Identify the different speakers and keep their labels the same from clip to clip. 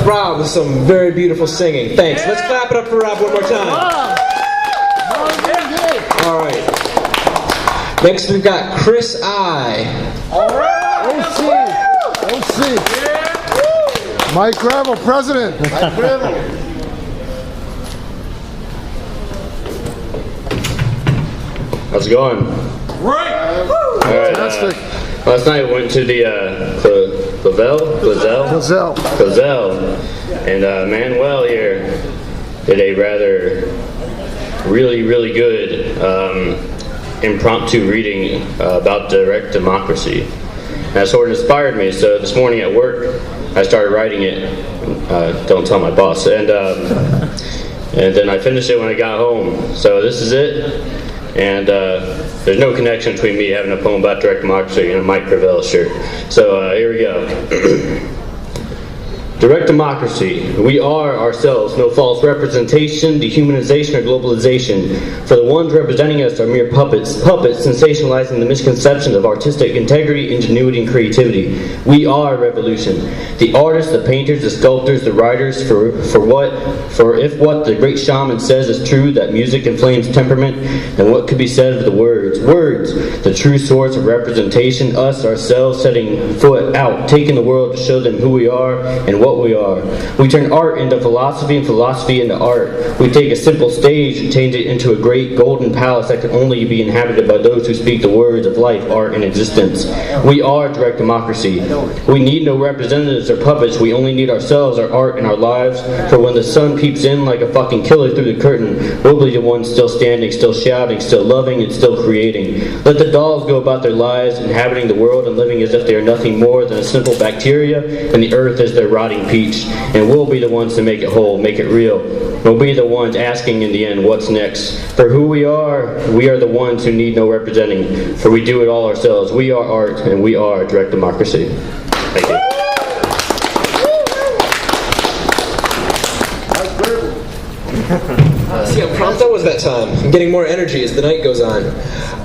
Speaker 1: Rob with some very beautiful singing. Thanks. Let's clap it up for Rob one more time. All right. Next we've got Chris I.
Speaker 2: All right. OC. Mike Gravel, president. Mike Gravel.
Speaker 3: How's it going?
Speaker 2: Right.
Speaker 3: Fantastic. Last night I went to the Gazelle, and Manuel here did a rather really good impromptu reading about direct democracy. And that sort of inspired me. So this morning at work, I started writing it. Don't tell my boss. And then I finished it when I got home. So this is it. And there's no connection between me having a poem about direct democracy and a Mike Gravel shirt. So here we go. Direct democracy. We are ourselves, no false representation, dehumanization, or globalization. For the ones representing us are mere puppets sensationalizing the misconceptions of artistic integrity, ingenuity, and creativity. We are revolution. The artists, the painters, the sculptors, the writers, for if what the great shaman says is true, that music inflames temperament, then what could be said of the words? Words, the true source of representation, us, ourselves, setting foot out, taking the world to show them who we are and what we are. We turn art into philosophy and philosophy into art. We take a simple stage and change it into a great golden palace that can only be inhabited by those who speak the words of life, art, and existence. We are direct democracy. We need no representatives or puppets. We only need ourselves, our art, and our lives. For when the sun peeps in like a fucking killer through the curtain, we'll be the ones still standing, still shouting, still loving, and still creating. Let the dolls go about their lives, inhabiting the world and living as if they are nothing more than a simple bacteria, and the earth is their rotting peach, and we'll be the ones to make it whole, make it real. We'll be the ones asking in the end, what's next? For who we are the ones who need no representing, for we do it all ourselves. We are art, and we are direct democracy. Thank you.
Speaker 1: See how prompt that was that time. I'm getting more energy as the night goes on.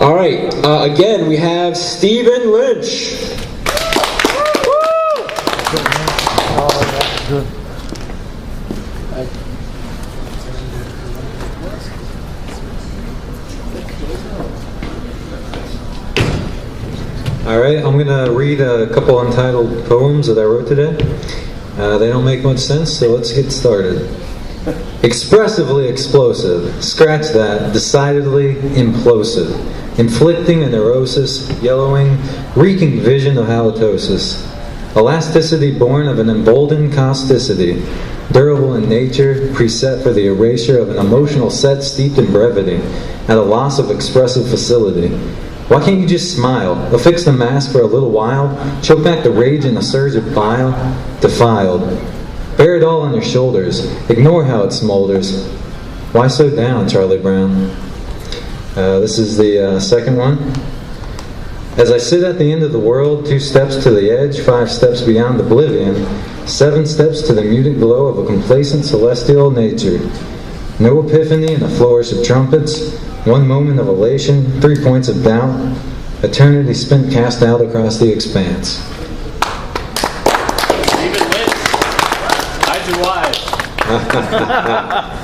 Speaker 1: All right, again we have Stephen Lynch.
Speaker 2: Good.
Speaker 4: All right, I'm going to read a couple untitled poems that I wrote today. They don't make much sense, so let's get started. Expressively explosive, scratch that, decidedly implosive, inflicting a neurosis, yellowing, wreaking vision of halitosis. Elasticity born of an emboldened causticity, durable in nature, preset for the erasure of an emotional set steeped in brevity, at a loss of expressive facility. Why can't you just smile, affix the mask for a little while, choke back the rage in a surge of bile? Defiled. Bear it all on your shoulders, ignore how it smolders. Why so down, Charlie Brown? This is the second one. As I sit at the end of the world, 2 steps to the edge, 5 steps beyond oblivion, 7 steps to the muted glow of a complacent celestial nature. No epiphany and a flourish of trumpets, 1 moment of elation, 3 points of doubt, eternity spent cast out across the expanse.
Speaker 5: Stephen Lynch. How'd you wise?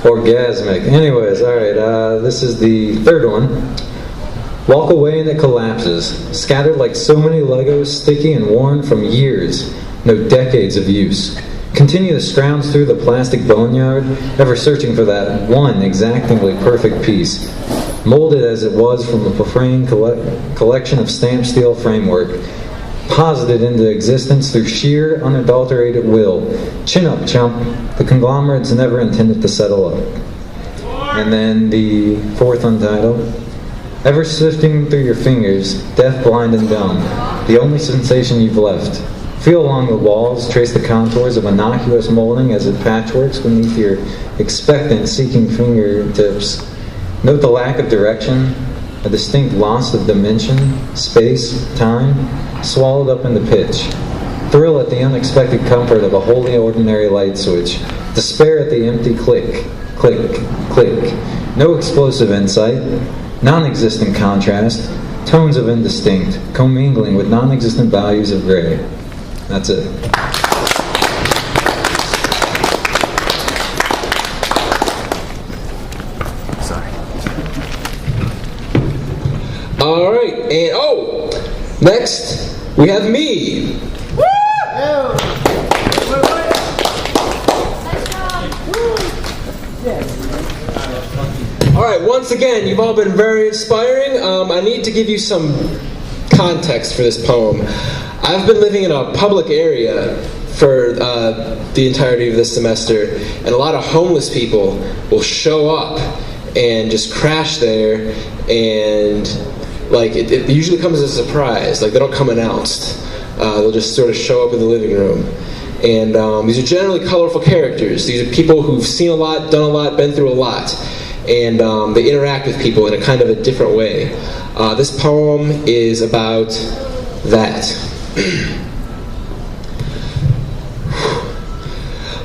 Speaker 4: Orgasmic. Anyways, alright, this is the third one. Walk away and it collapses, scattered like so many Legos, sticky and worn from years, no decades of use. Continue to scrounge through the plastic boneyard, ever searching for that one exactingly perfect piece, molded as it was from a profane collection of stamped steel framework, posited into existence through sheer, unadulterated will. Chin up, chump. The conglomerate's never intended to settle up. And then the fourth untitled. Ever sifting through your fingers, deaf, blind, and dumb, the only sensation you've left. Feel along the walls, trace the contours of innocuous molding as it patchworks beneath your expectant, seeking fingertips. Note the lack of direction, a distinct loss of dimension, space, time, swallowed up into pitch. Thrill at the unexpected comfort of a wholly ordinary light switch. Despair at the empty click, click, click. No explosive insight. Non-existent contrast, tones of indistinct, commingling with non-existent values of gray. That's it.
Speaker 1: Next, we have me. All right, once again, you've all been very inspiring. I need to give you some context for this poem. I've been living in a public area for the entirety of this semester, and a lot of homeless people will show up and just crash there, and like it usually comes as a surprise. Like, they don't come announced. They'll just sort of show up in the living room. And these are generally colorful characters. These are people who've seen a lot, done a lot, been through a lot. And they interact with people in a kind of a different way. This poem is about that.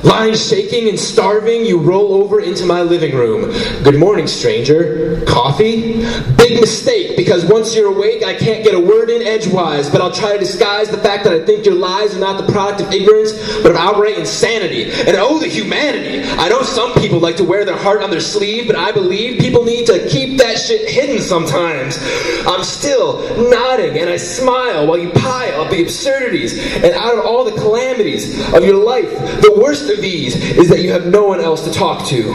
Speaker 1: Lying shaking and starving, you roll over into my living room. Good morning, stranger. Coffee? Big mistake, because once you're awake, I can't get a word in edgewise, but I'll try to disguise the fact that I think your lies are not the product of ignorance, but of outright insanity. And oh, the humanity! I know some people like to wear their heart on their sleeve, but I believe people need to keep that shit hidden sometimes. I'm still nodding, and I smile while you pile up the absurdities, and out of all the calamities of your life, the worst of these is that you have no one else to talk to.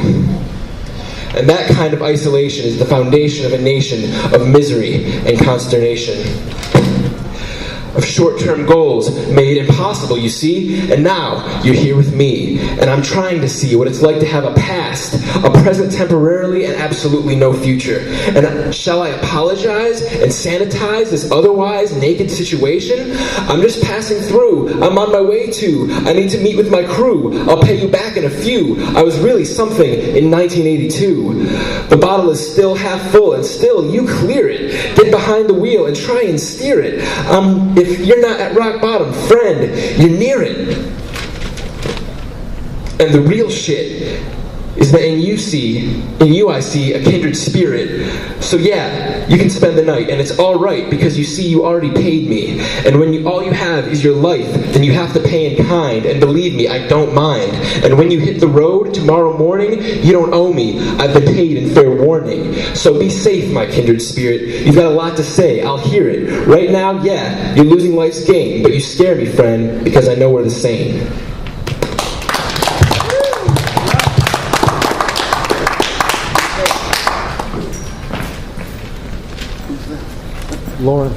Speaker 1: And that kind of isolation is the foundation of a nation of misery and consternation. Of short-term goals made impossible, you see? And now, you're here with me, and I'm trying to see what it's like to have a past, a present temporarily, and absolutely no future. And shall I apologize and sanitize this otherwise naked situation? I'm just passing through. I'm on my way to. I need to meet with my crew. I'll pay you back in a few. I was really something in 1982. The bottle is still half full, and still, you clear it. Get behind the wheel and try and steer it. If you're not at rock bottom, friend, you're near it. And the real shit is that in you I see a kindred spirit. So yeah, you can spend the night, and it's alright, because you see you already paid me. And when all you have is your life, then you have to pay in kind, and believe me, I don't mind. And when you hit the road tomorrow morning, you don't owe me. I've been paid in fair warning. So be safe, my kindred spirit. You've got a lot to say, I'll hear it. Right now, yeah, you're losing life's game, but you scare me, friend, because I know we're the same.
Speaker 2: Lauren.